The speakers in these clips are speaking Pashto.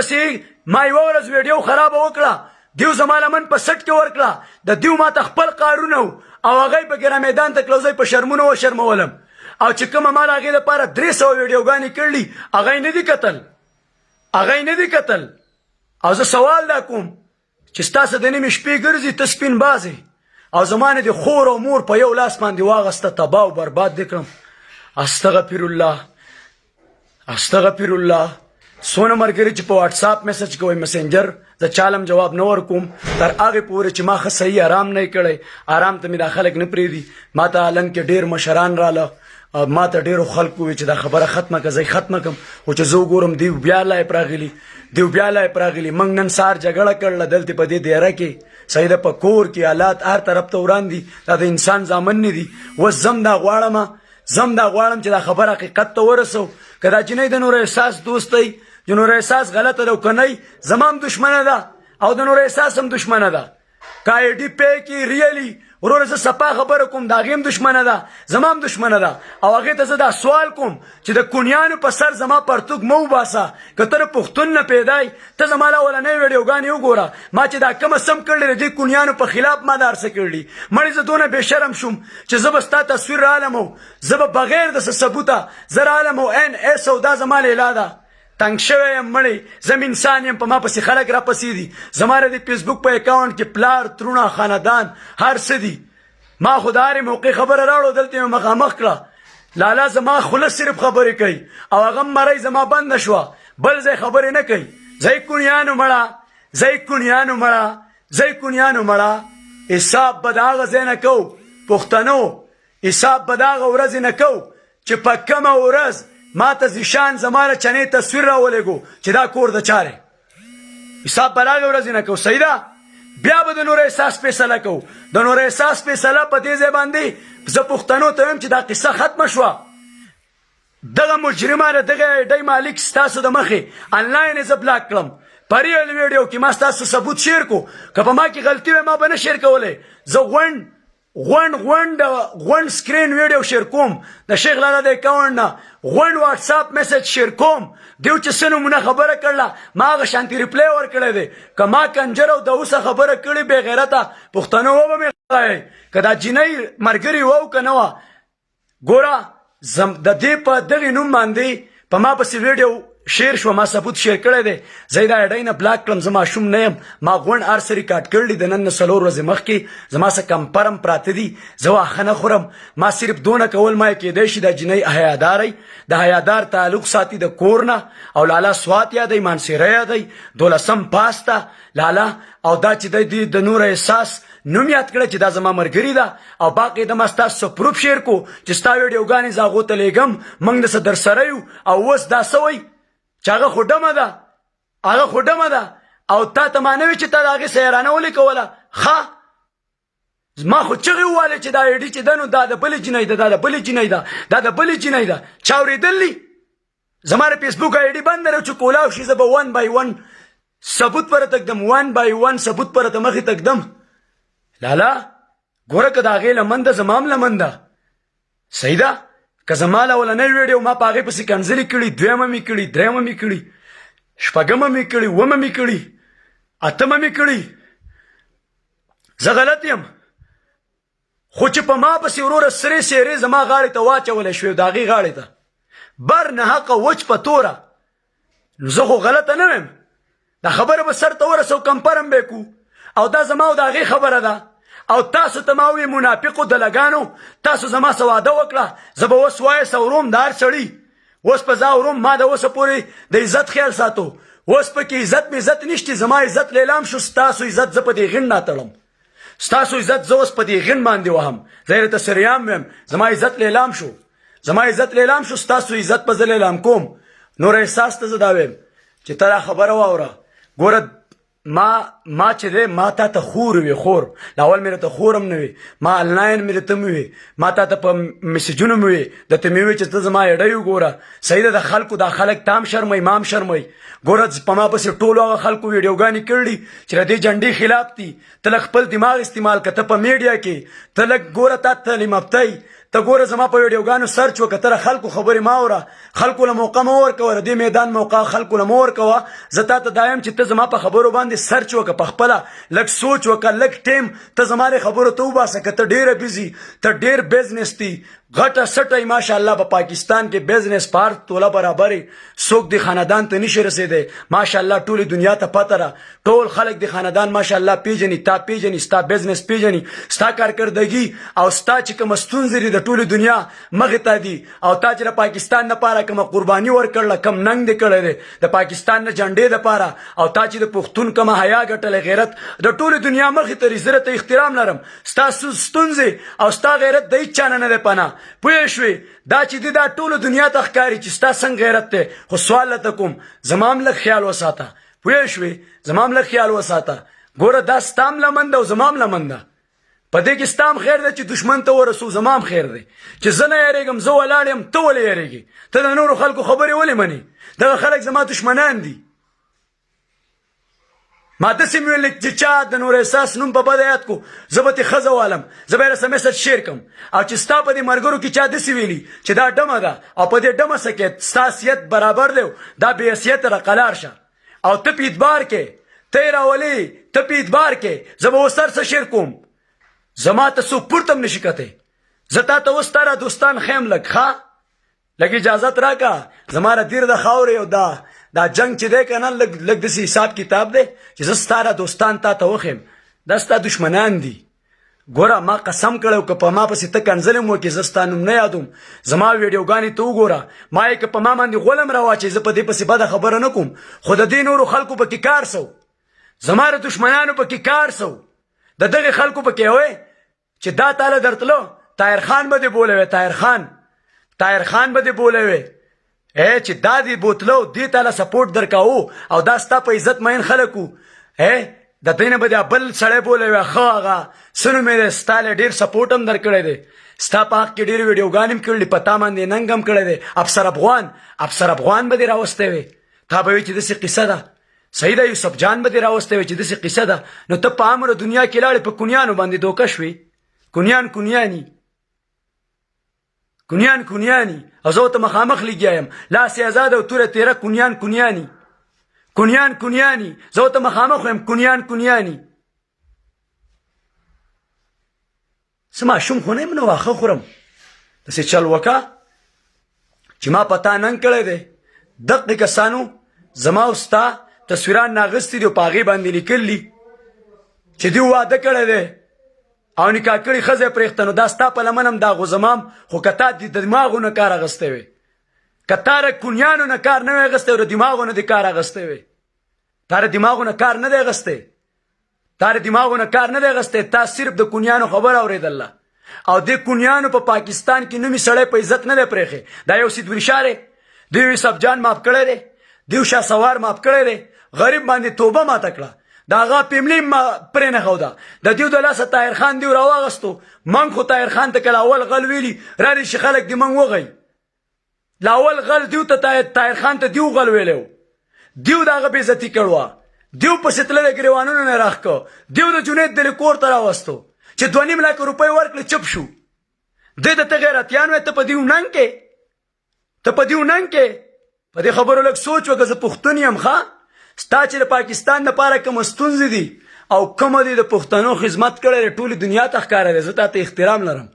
پسې ما یوه ورځ ویډیو خرابه وکړه، دیو زما لمن په سټ کې ورکړه، د دیو ما ته خپل قارونه او هغه یې پکې را میدان ته کلوزی په شرمونو وشرمولم، او چې کومه ما د هغې دپاره 300 ویډیوګانې کړلي هغه یې نه دي کتل، هغه یې نه دي کتل. او زه سوال دا کوم چې ستاسو د نیمې شپې ګرځي ته سپین بازې او زما نه د خور او مور په یو لاس باندې واغسته تباه او برباد دې کړم. استغفر الله استغفر الله. څونه ملګري چې په واټساپ میسج کوي مسنجر زه چالم جواب نه ورکوم تر هغې پورې چې ما ښه صحیح آرام نه کړی، آرام ته مې دا خلک نه پرېږدي. ما ته هلند کې ډېر مشران راله، ما ته ډېرو خلکو وویل چې دا خبره ختمه کړه، زه ختمه کړم، خو چې زه وګورم دیو بیا لایپ راغلي، دیو بیا لایپ راغلي. موږ نن سهار جګړه کړله دلته په دې دیره کې، صحیح ده، په کور کې حالات هر طرف ته وران دي، دا د انسان زامن نه دي. اوس زم دا غواړم چې دا خبر حقیقت ته ورسو. که دا جنۍ د نور احساس دوست دی، د نور احساس غلطه ده او که نه زما هم دشمنه ده او د نور احساس هم دشمنه ده. که آی ډي پی کې ریلي وروره زه صفا خبره کوم د هغې هم دشمنه ده، زما هم دشمنه ده. او هغې ته زه دا سوال کوم چې د کونیانو په سر زما پرتوګ مه وباسه. که ته د پښتون نه پیدا یې ته زما لا اولنۍ ویډیوګانې وګوره، ما چې دا کومه سم کړلې د دې کونیانو په خلاف ما دا هر څه کړلي. مړې زه دونه بې شرم شوم چې زه به ستا تصویر رالم او زه به بغیر د څه ثبوته زه رالم او NS او دا زما لیلا ده. تنګ شوی یم مړی، زم انسان یم، په ما پسې خلک را پسې دي. زما د فیسبوک په اکاونټ کې پلار ترونه خاندان هر څه دي. ما خو د هرې موقع خبره راوړو دلته مې مخامخ کړه. لالا زما خوله صرف خبرې کوي او هغه مرۍ زما بنده شوه، بل ځای خبرې نه کوي. زی کونیانو مړه حساب به د هغه ځای نه کوو، پښتنو حساب به د هغه ورځې نه کوو چې په کومه ورځ ما ته زیشان زما له چنې تصویر راولېږو چې دا کور د چا دی. حساب به د هغې ورځې نه کوو. صحیح ده؟ بیا به د نور احساس فیصله کوو. د نور احساس فیصله په دې ځای باندې زه پښتنو ته وایم چې دا قصه ختمه شوه. دغه مجرمانه دغه ډۍ مالک ستاسو د مخې انلاین یې زه بلاک کړم. په ریل ویډیو کې ما ستاسو ثبوت شیر کو، که په ما کې غلطي وی ما به نه شیر کولی. زه غونډ سکرین ویډیو شیر کوم د شیخ لالا د اکاونټ نه، غونډ واټساپ میسج شیر کوم. دیو چې څه نومونه خبره کړله ما هغه شانتي ریپلی ورکړی دی. که ما کنجر او د اوسه خبره کړې بې غیرته پښتنو وبه مې غلی، که دا جینۍ ملګرې وه او که نه وه. ګوره د دې په دغې نوم باندې په ما پسې ویډیو شیر شوه، ما ثبوت شیر کړی دی. زه یې دا اډۍ نه بلاک کړم. زه ماشوم نه یم، ما غونډ هر څه ریکارډ کړلي د نن نه 4 ورځې مخکې. زما څه کمپرم پراته دي، زه واښه نه خورم. ما صرف دونه کول ما کېدی شي دا جنۍ حیاداری د حیادار تعلق ساتي د کور نه. او لالا سوات یادی، مانسیره یادی، 12 پاس ته لالا. او دا چې دی د نور احساس نوم یاد کړه چې دا زما ملګري ده. او باقي د ما ستاسو پروف شیر کو چې ستا ویډیوګانې زه هغو ته لیږم، موږ دسه در سره یو. او اوس دا څه وایي چې هغه خو ډمه ده او تا ته ما نه وي چې تا د هغې سیرانه ولیکوله. ښه ما خو چغې ووالې چې دا ایډي چې ده نو دا د بلې جینۍ ده، دا د بلې جینۍ ده، دا د بلې جینۍ ده. چا اورېدلي؟ زما د فیسبوک ایډي بنده ده چې کولاو شي زه به 1 by 1 ثبوت پره تکدم، 1 by 1 ثبوت پره ته مخې تکدم. لالا ګوره که د هغې لمن ده زما هم لمن ده. صحیح ده؟ که زما له اولنۍ ویډیو ما په هغې پسې کنځلې کړي، 2مه مې کړي، 3مه مې کړي، 6مه مې کړي، 7مه مې کړي، 8مه مې کړي، زه غلط یم. خو چې په ما پسې وروره سرې سیرې زما غاړې ته واچولی شوې، د هغې غاړې ته بر نه حقه وچ په توره، نو زه خو غلطه نه ویم. دا خبره به سر ته ورسو، کمپرم به کو. او دا زما او د هغې خبره ده. او تاسو ته ما وویې منافقو دلګانو تاسو زما څه واده وکړه، زه به اوس وایس اورم د هر سړي. اوس په زه اورم، ما د اوسه پورې د عزت خیال ساتو. اوس پکې عزت مې عزت نشته، زما عزت لیلام شو. ستاسو عزت زه په دې غڼ ناتړم، ستاسو عزت زه اوس په دې غڼ باندې وهم. زه یې درته سریام ویم، زما عزت لیلام شو، ستاسو عزت به زه لیلام کوم. نور احساس ته زه دا ویم چې ته دا خبره واوره. ګوره ما چې دی ما تا ته خور وي، خور لاول مې راته خورم نه وي، ما انلاین مې درته مې وي، ما تا ته په میسجونو مې وي، درته مې وي چې ته زما اډۍ وګوره. صحیح ده؟ د خلکو دا خلک تام شرموي، مام شرموي. ګوره په ما پسې ټولو هغه خلکو ویډیوګانې کړلي چې د دې جنډې خلاف دي. ته لږ خپل دماغ استعمال کړه. ته په میډیا کې ته لږ ګوره تا تعلیم یافته یې، ته ګوره زما په ویډیوګانو سرچ وکړه ته خلکو خبرې ما اوره خلکو له موقع مه ورکوه د دې میدان موقع خلکو له مه ورکوه زه تا ته دا یم چې ته زما په خبرو باندې سرچ وکړه په خپله لږ سوچ وکړه لږ ټیم ته زما د خبرو ته وباسه که ته ډېره بزي ته ډېر بزنس دی غټه سټه ماشاءالله په پاکستان کې بزنس پار توله برابرې څوک د خاندان ته نشي رسېدی ماشاءالله ټولې دنیا ته پته ده ټول خلک د خاندان ماشاءالله پیژني تا پیژني ستا بزنس پیژني ستا کارکردګي او ستا چې کومه ستونزې دي د ټولې دنیا مخې ته دي او تا چې د پاکستان دپاره کومه قرباني ورکړله کم ننګ دې کړی دی د پاکستان د جنډې دپاره او تا چې د پښتون کومه حیا ګټلی غیرت د ټولې دنیا مخې ته زه درته احترام لرم ستا ستونزې او ستا غیرت د هېڅ چا نه دی پناه پوه شوې دا چې دی دا ټولو دنیا ته ښکاري چې ستا څنګه غیرت دی خو سوال لته کوم زما هم لږ خیال وساته پوه شوې زما هم لږ خیال وساته ګوره دا ستا هم لمن ده او زما هم لمن ده په دې کې ستا هم خیر دی چې دښمن ته ورسو زما هم خیر دی چې زه نه یېرېږم زه ولاړ یم ته ولې یېرېږې ته د نورو خلکو خبرې ولې منې دغه خلک زما دښمنان دي ما داسې مې ویل چې چا د نور احساس نوم په بد یاد کو زه به ترې ښځه والم زه به یې رسه میسج شیر کړم او چې ستا په دې ملګرو کې چا داسې ویلي چې دا ډمه ده او په دې ډمه څه کې ستا حیثیت برابر دی دا بې حیثیته راقلار شه او ته په اعتبار کې ته یې راولې ته په اعتبار کې زه به اوس هر څه شیر کوم زما ته څوک پورته هم نشي کتی زه تا ته اوس تا را دوستان خیم لږ ښه لږ اجازت راکړه زما را دیر د خاورې او دا جنگ چې دی که نه لږ داسې حساب کتاب دی چې زه ستا را دوستان تا ته وښیم دا ستا دښمنان دي ګوره ما قسم کړی که په ما پسې ته کنځلې م وکړې زه ستا نوم نه یادوم زما ویډیوګانې ته وګوره ما یې که په ما باندې غولم راواچوې زه په دې پسې بده خبره نه کوم خو د دې نورو خلکو پکې کار سو زما د دښمنانو پکې کار سو د دغې خلکو پکې وی چې دا تاله درتلو طاهر خان به دې بولوې طاهر خان به دې بولوې چې دا دې بوتلو دې تاله سپورټ درکاو او دا ستا په عزت مین خلک وو د دوی نه به دې بل سړی بولوې ښه هغه څه نوم یې دی ستا له ډېر سپورټ هم درکړی دی ستا په حق کې ډېرې ویډیوګانې هم کړي په تا باندې ننګ هم کړی دی افسر افغان به دې راوستی وې تا به وی چې داسې قصه ده صحیح ده یوسف جان به دې راوستی وې چې داسې قصه ده نو ته په عامره دنیا کې لاړې په کونیانو باندې دوکه شوې کونیانی او زه ورته مخامخ لګیا یم لاس یې ازاد او توره تیره کونیانی زه ورته مخامخ یم کونیانی څه ماشوم خو نه یم نو واښه خورم داسې چل وکړه چې ما په تا ننګ کړی دی دقې کسانو زما او ستا تصویران ناغستې دي او په هغې باندې لیکلي چې دوی واده کړی دی او نکاح کړي ښځه یې پرېښته نو دا ستا په لمن هم دا غوزمام خو که تا د دماغو نه کار اخیستی وې که تا د کونیانو نه کار نه وی اخیستی او د دماغو نه دې کار اخیستی وې تا د دماغو نه کار نه دی اخیستی تا صرف د کونیانو خبر اورېدله او د کونیانو په پاکستان کې نومي سړی په عزت نه دی پرېښی دا یو سید وریشار دی یوسف جان ماف کړی دی دیو شاه سوار ماف کړی دی غریب باندې توبه ماته کړه د هغه پیملي پرې نه ښوده د دیو د لاسه طاهر خان دیو راواغستو من خو طاهر خان ته کله اول غل ویلي رانې شي خلک د من وغی له اول غل دیو ته طاهر خان ته دیو غل ویلی و دیو د هغه بېزتي کړوه دیو پسې تللی ګریوانونو نه راښ کړ دیو د جنید دلې کور ته راوستو چې 2.5 لک روپۍ ورکړې چپ شو دی د ته غیرتیان وی ته په دیو ننګ کې په دې خبرو لږ سوچ وکړه زه پښتون یم ښه ستا چې د پاکستان دپاره کومه ستونزې دي او کومه دې د پښتنو خدمت کړی دی ټولې دنیا ته ښکاره دی زه تا ته احترام لرم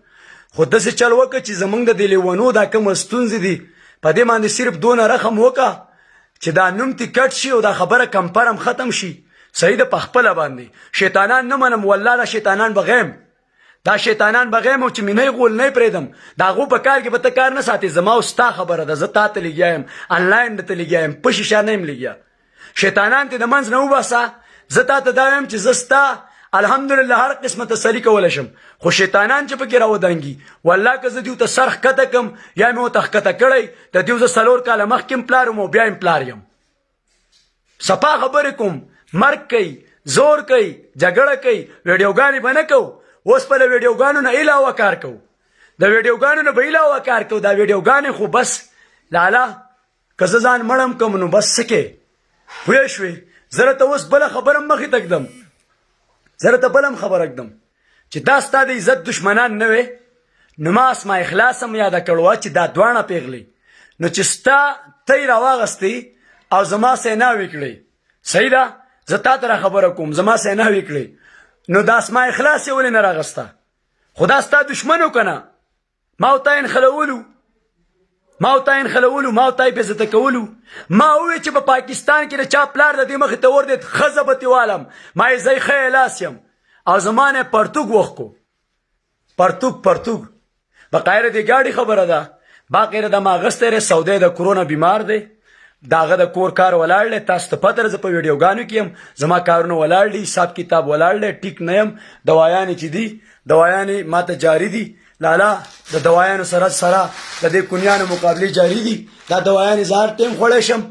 خو داسې چل وکړه چې زموږ د دې لیونو دا کومه ستونزې دي په دې باندې صرف دونه رقم وکړه چې دا نوم تی کټ شي او دا خبره کمپر هم ختم شي صحیح ده په خپله باندې شیطانان نه منم والله دا شیطانان بغیم او چې مینۍ غول نه پرېږدم د هغو په کار کې به ته کار نه ساتې زما او ستا خبره ده زه تا ته لګیا یم انلاین درته لګیا یم په شیشه نه یم لګیا شیطانان ته د منځ نه وباسه زه تا ته دا وایم چې زه ستا الحمدلله هر قسمه تسلي کولی شم خو شیطانان چې پکې راودانګي والله که زه دیو ته سر ښکته کړم یا مې ورته ښکته کړی د دیو زه 4 کاله مخکې هم پلار یم او بیا هم پلار یم صفا خبرې کوم مرګ کوي زور کوي جګړه کوي ویډیوګانې به نه کوو اوس په د ویډیوګانو نه علاوه کار کوو دا ویډیوګانې خو بس لالا که زه ځان مړم کوم نو بس څه کې پوه شوې زه راته اوس بله خبره مخې ته ږدم چې دا ستا د عزت دشمنان نه وې نو ما اسماء اخلاص هم یاده کړو چې دا دواړه پیغلې نو چې ستا تی راواغستی او زما سیناوي کړی صحیح ده زه تا ته خبره کوم زما سیناوي کړی نو د اسماء اخلاص یې ولې نه راغسته خدا ستا دشمنو که نه ما او تا انخلولو ما او تا یې بېزته کولو ما وویل چې په پاکستان کې د چا پلار د دې مخې ته وردید ښځه به تې والم ما یې زه یې ښه الاس یم او زما نه یې پرتوګ وخت کو پرتوګ بقایره دې ګاډي خبره ده باقیره د ما اغستی دی سعودی د کرونا بیمار دی د هغه د کور کار ولاړ دی تاسو ته پته ده زه په ویډیوګانو کې یم زما کارونه ولاړ دي حساب کتاب ولاړ دی ټیک نه یم دوايانې چې دي دوايانې ماته جاري دي لالا د دوايانو سره د دې کونیانو مقابلې جاري دي دا دوايانې زه هر ټیم خوړی شم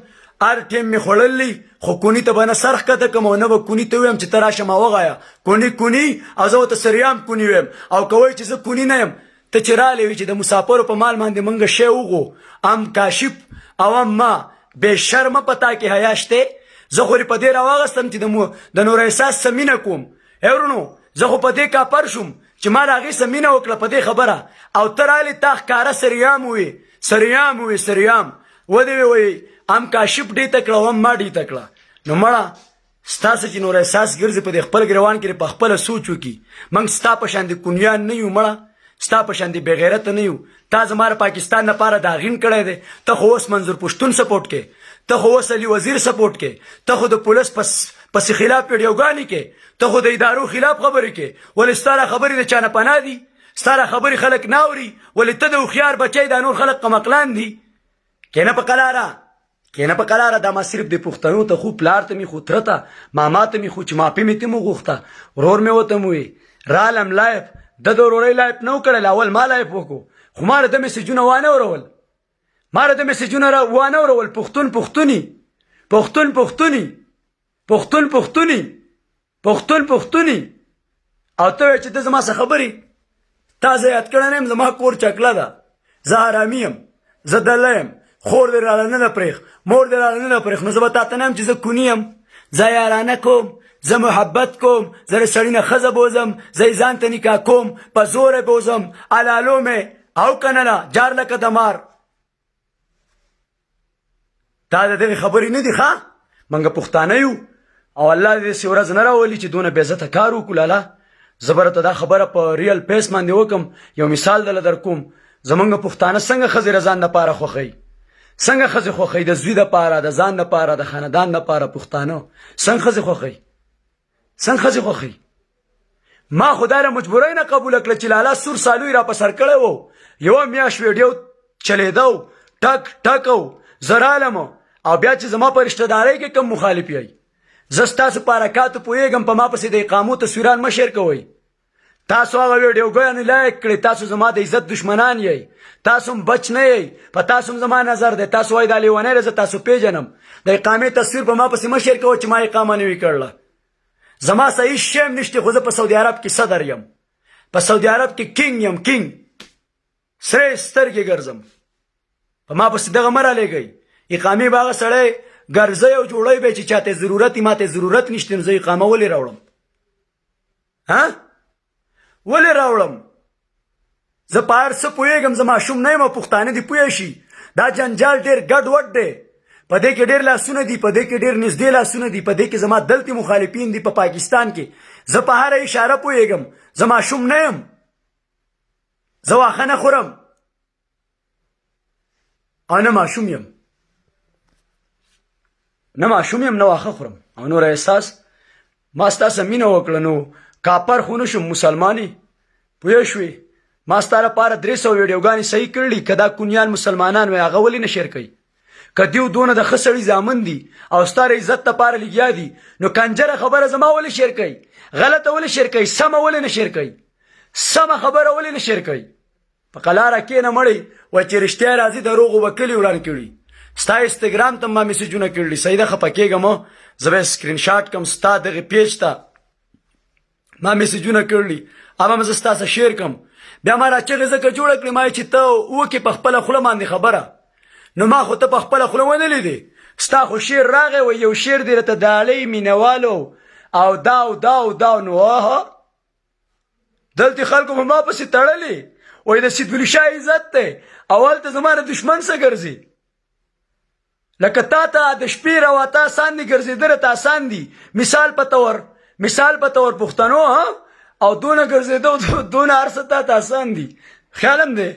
هر ټیم مې خوړلی خو کوني ته به نه سر ښکته کړم او نه به کوني ته ویم چې ته راشه ما وغایه کوني او زه ورته سریام کوني ویم او که وایي چې زه کوني نه یم ته چې رالی وي چې د مسافرو په مال باندې موږ شی وغو ام کاشف او ام ما بې شرمه په تا کې حیا شته زه خو په دې راواغستم چې د نور احساس څه مینه کوم ورونو زه خو په دې کاپر شوم چې ما د هغې څه مینه وکړه په دې خبره او ته رالې تا ښکاره سریام ودې وایي ام کاشف ډې ته کړه او ام ما ډې ته کړه نو مړه ستاسو چې نور احساس ګرځي په دې خپل ګریوان کې په خپله سوچ وکړي موږ ستا په شان د کونیان نه یو مړه ستا په شان د بېغیرته نه یو تا زما د پاکستان لپاره داغین کړی دی ته خو اوس منظور پښتون سپورټ کې ته خو اوس علي وزیر سپورټ کې ته خو د پولیس پسې خلاف ویډیوګانې کې ته خو د ادارو خلاف خبرې کې ولې ستا را خبرې د چا نه پناه دي ستا را خبرې خلک نه اوري ولې ته د هوښیار بچی دا نور خلک قمقلان دي کینه په قلاره دا ما صرف د پښتنو ته خو پلار ته مې خو تره ته ماما ته مې خو چې ماپې مې ته مو غوښته ورور مې ورته مو وي رالم لایف د ورورۍ لایف نه وکړل اول ما لایف وکړو خو ما د میسجونه وانه ورول پښتون پښتوني او ته وایې چې ته زما څه خبرې تا زه یاد کړی نه یم زما کور چکله ده زه حرامي یم زه دله یم خور دې راله نه ده پرېښ مور دې راله نه ده پرېښ نو زه به تا ته نه یم چې زه کوني یم زه یارانه کوم زه محبت کوم زه د سړي نه ښځه بوځم زه یې ځان ته نکاح کوم په زوره بوځم الالو مې او که نه نه جار لکه د مار دا د دغې خبرې نه دي ښه موږ پښتانه یو او الله دې داسې ورځ نه راولي چې دونه بېعزته کار وکړو لالا زه به راته دا خبره په ریل پیس باندې وکړم یو مثال دله در کوم زمونږ پښتانه څنګه ښځې د ځان دپاره خوښوي څنګه ښځې خوښوي د زوی دپاره د ځان دپاره د خاندان دپاره پښتانه څنګه ښځې خوښوي ما خو دا مجبورۍ نه قبوله کړه چې لالا سور سالوی را په سر کړی و یوه میاشت ویډیو چلیده ټک ټک زه رالم او بیا چې زما په رشته دارۍ کې کم مخالف یی زه ستاسو په حرکاتو پوهېږم په ما پسې د اقامو تصویران مه شیر کوئ تاسو هغه ویډیوګانې لایک کړئ تاسو زما د عزت دشمنان یی تاسو هم بچ نه یی په تاسو هم زما نظر دی تاسو وایي دا لیونی دی زه تاسو پیژنم د اقامې تصویر په ما پسې مه شیر کوئ چې ما اقامه نه وي کړله زما صحیح شیم نشته خو زه په سعودي عرب کې صدر یم په سعودي عرب کې کینګ یم کینګ سرې سترګې ګرځم په ما پسې دغه مه رالیږئ اقامې به هغه سړی ګرځئ او جوړی به چې چاته ضرورت وي ماته ضرورت نشته نو زه اقامه ولې راوړم زه په هر څه پوهېږم زه ماشوم نه یم او پښتانه دې پوه شي دا جنجال ډېر ګډ وډ دی په دې کې ډېر لاسونه دي په دې کې ډېر نږدې لاسونه دي په دې کې زما دلتې مخالفین دي په پاکستان کې زه په هره اشاره پوهېږم زه ماشوم نه یم زه واښه نه خورم او نه ماشوم یم نه واښه خورم او نور احساس ما ستاسو مینه وکړه نو کاپر خو نه شم مسلمانې پوه شوې ما ستا لپاره 300 ویډیوګانې صحیح کړلي که دا کونیان مسلمانان وی هغه ولې نه شیر کوي که دیو دونه د ښه سړي زامن دي او ستا د عزت دپاره لګیا دي نو کنجره خبره زما ولې شیر کوي غلطه ولې شیر کوي سمه ولې نه شیر کوي سمه خبره ولې نه شیر کوي په قلاره کښېنه مړی وایي چې رښتیا راځي دروغو به کلي وران کړي ستا انسټاګرام ته ما میسجونه کړلي صحیح ده خفه کېږم زه به سکرین شاټ کړم ستا دغې پیج ته ما میسجونه کړلي هغه زه ستا سره شیر کړم بیا ما راچغې ځکه جوړه کړې ما چې ته وکې په خپله خوله باندې خبره نو ما خو ته په خپله خوله ونه لیدې ستا خو شعر راغی و یو شعر دې راته ډالۍ مینهوالو او دا نو دلته خلکو په ما پسې تړلې وای د سیدولي شاه عزت دی اول ته زما د دشمن څه ګرځي لکه تا ته د شپې راوته آسان دي ګرځېدل ته آسان دي مثال په تور پښتنو او دونه ګرځېدو دونه هر څه ته آسان دي خیال هم دی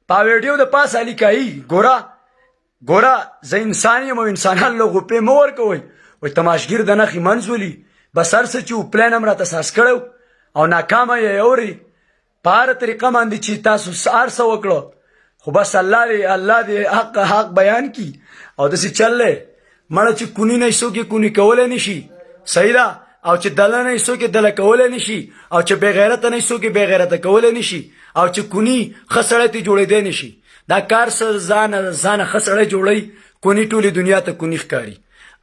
په ویډیو د پاسه لیکایي ګوره زه انسان یم او انسانان له غوپې مه ورکوئ وایي تماشګیر د نښې منځ ولي بس هر څه چې و پلان هم راته ساس کړی او ناکامه یې اوري په هره طریقه باندې چې تاسو هر څه وکړو خو بس الله دې حق بیان کی او داسې چل دی مړه چې کونی نه څوک یې کونی کولی نه شي صحیح ده او چې دله نه څوک یې دله کولی نه شي او چې بېغیرته نه څوک یې بېغیرته کولی نه شي او چې کونی ښه سړی ته جوړېدی نه شي دا کار ځانه ښه سړی جوړوي کونی ټولې دنیا ته کونی ښکاري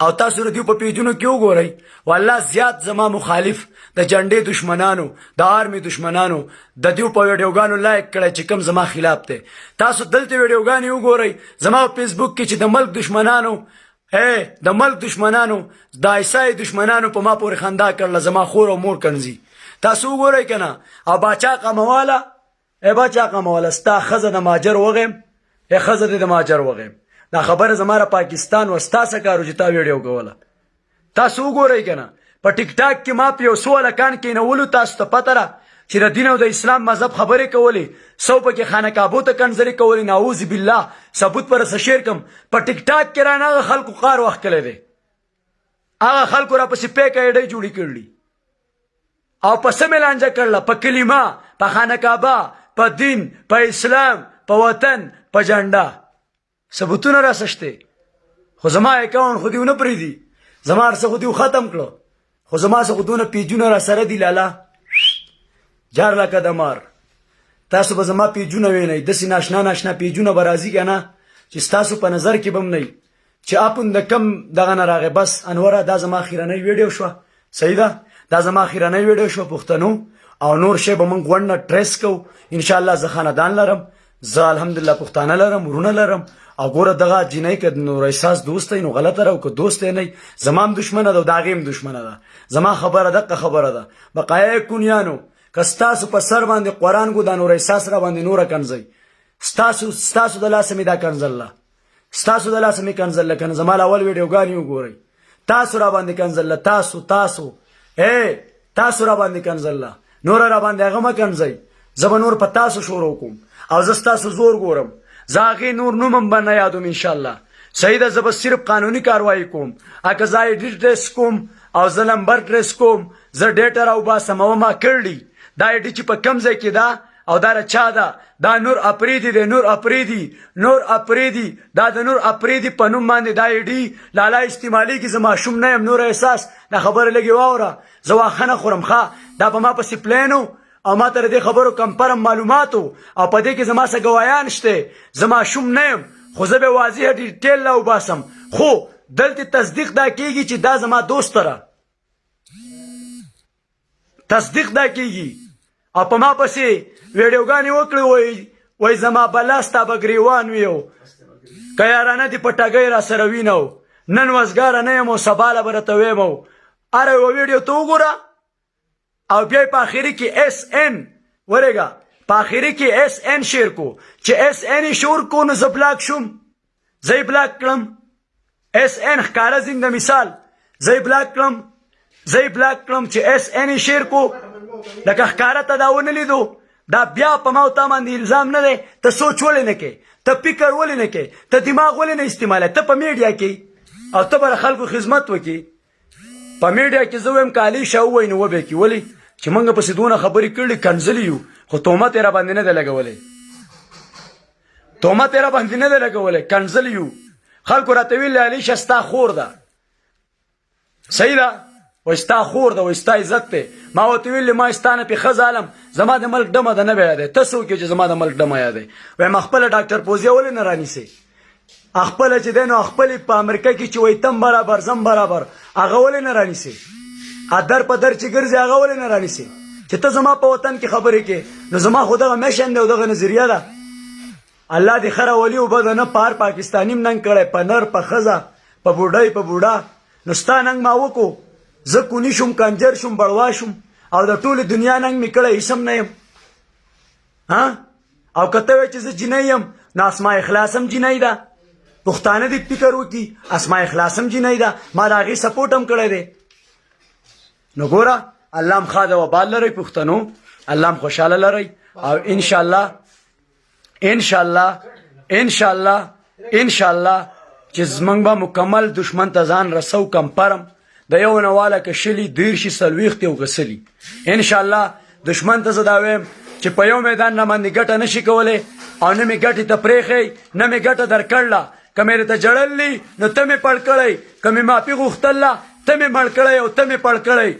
او تاسو د دوی په پیجونو کې وګورئ والله زیات زما مخالف د جنډې دشمنانو د آرمي دشمنانو د دوی په ویډیوګانو لایک کړی چې کوم زما خلاف دی تاسو دلته ویډیوګانې وګورئ زما په فیسبوک کې چې د ملک دشمنانو د عیسای دشمنانو په ما پورې خندا کړله زما خور او مور کنځي تاسو وګورئ که نه او باچا قمواله ستا ښځه د ماجر وغیم ښځه دې د ماجر وغیم دا خبره زما را پاکستان و ستا څه کار و چې تا ویډیو کوله تاسو وګورئ که نه په ټیک ټاک کې ما په یو څو هلکان کېنولو تاسو ته پته ده چې د دین او د اسلام مذهب خبرې کولې څو پکې خانه کعبو ته کنځلې کولې نعوذ بالله ثبوت پر څه شیر کم په ټیک ټاک کې رانه هغه خلکو قار وښکلی دی هغه خلکو راپسې پیکه ایډۍ جوړې کړلي او په څه مې لانجه کړله په کلمه په خانه کعبه په دین په اسلام په وطن په جنډه ثبوتونه راسشته خو زما اکاونټ خو دې ونه پرېږدي زما هر څه خو دې ختم کړه خو زما څه خو دونه پیجونه را سره دي لالا جار لکه د مار تاسو به زما پیجونه وینئ داسې ناشنا پیجونه به راځي که نه چې ستاسو په نظر کې به هم نه چې اپون د کم دغه نه راغی بس انوره دا زما اخرنۍ ویډیو شوه صحیح ده دا زما اخرنۍ ویډیو شوه پښتنو او نور شی به موږ غونډ نه ټریس کوو انشاءالله زه خاندان لرم زه الحمدلله پښتانه لرم ورونه لرم او ګوره دغه جینۍ که نور احساس دوست دی نو غلطه ده او که دوست دی نه زما هم دشمنه ده او د هغې هم دشمنه ده زما خبره دقه خبره ده بقایه کونیانو که ستاسو په سر باندې قرآن ګو دا نور احساس را باندې نوره کنځئ ستاسو د لاسه مې دا کنځله ستاسو د لاسه مې کنځله که نه زما اول ویډیوګانې وګورئ تاسو را باندې کنځله تاسو را باندې کنځله نوره را باندې هغه مه کنځئ زه به نور په تاسو شروع کوم او زه ستاسو زور ګورم زه هغې نور نوم هم به نه یادوم انشاءالله صحیح ده زه به صرف قانوني کاروایي کوم اکه زه ایډیټ ډریس کوم او زه لمبر ډریس کوم زه ډیټه راوباسم او ما کړلي دا ایډي چې په کم ځای کې ده او دا له چا ده دا نور اپریدي دی نور اپریدي دا د نور اپریدي په نوم باندې دا ایډي لالا استعمالېږي زه ماشوم نه یم نور احساس دا خبره لږې واوره زه واښه نه خورم ښه دا په ما پسې پلینو او ما ته د دې خبرو کمپرم معلوماتو او په دې کې زما څه ګوایان شته زه ماشوم نه یم خو زه به واضح ډیټیل راوباسم خو دلته تصدیق دا کېږي چې دا زما دوست ته تصدیق دا کېږي او په ما پسې ویډیوګانې وکړې وایي زما بلا ستا به ګریوان وي که یارانه دې په ټګۍ را سره وینو نن وزګاره نه یم او سباله به راته ویم هره یوه ویډیو ته وګوره او بیا په آخري کې اس ان ورېږه په آخري کې اس ان شیر کو چې اس ان یې شور کو نو زه بلاک شوم زه یې بلاک کړم اس ان ښکاره زنده مثال زه یې بلاک کړم چې اس ان یې شیر کو لکه ښکاره ته دا ونه لیدو دا بیا په ما او تا باندې الزام نه دی ته سوچ ولې نه کوې ته فکر ولې نه کوې ته دماغ ولې نه استعمالوې ته په میډیا کې او ته به د خلکو خدمت وکړې په میډیا کې زه وایم که علي شاه ووایي نو وبې کې ولې چې موږ پسې دونه خبرې کړلې کنځلې یو خو تهمت یې را باندې نه دی لګولی کنځلې یو خلکو راته ویل علي شاه ستا خور ده صحیح ده وایي ستا خور ده وایي ستا عزت دی ما ورته ویلې ما ستا نه پې ښه ظالم زما د ملک ډمه ده نه به یادی ته څوک یې چې زما د ملک ډمه یادی وایم خپله ډاکټر پوزیه ولې نه رانیسې خپله چې دی نو خپلې په امریکا کې چې وایي تم برابر زم برابر هغه ولې نه رانیسې در په در چې ګرځې هغه ولې نه رانیسې چې ته زما په وطن کې خبرې کې نو زما خو دغه میشن دی او دغه نظریه ده الله دې ښه راولي او بده نه په هر پاکستاني م ننګ کړی په نر په ښځه په بوډۍ په بوډا نو ستا ننګ ما وکړو زه کوني شوم کنجر شوم بړوا شوم او د ټولې دنیا ننګ مې کړی هېڅ هم نه یم ها او کته وای چې زه جنۍ یم نو اسماء اخلاص هم جنۍ ده پښتانه دې فکر وکي اسماء اخلاص هم جنۍ ده ما د هغې سپورټ هم کړی دی نو ګوره الله هم ښه د وبال لرئ پښتنو الله هم خوشحاله لرئ او انشاءالله چې زمونږ به مکمل دشمن ته ځان رسو کمپرم د یو نه واله که شلي دېرشي څلوېښت یو غسلي انشاءالله دشمن ته زه دا وایم چې په یو میدان نه باندې ګټه نشي کولی او نه مې ګټې ته پرېښی نه مې ګټه درکړله که مې درته ژړلي نو ته مې پړ کړی که مې معافي غوښتله ته مې مړ کړی او ته مې پړ کړی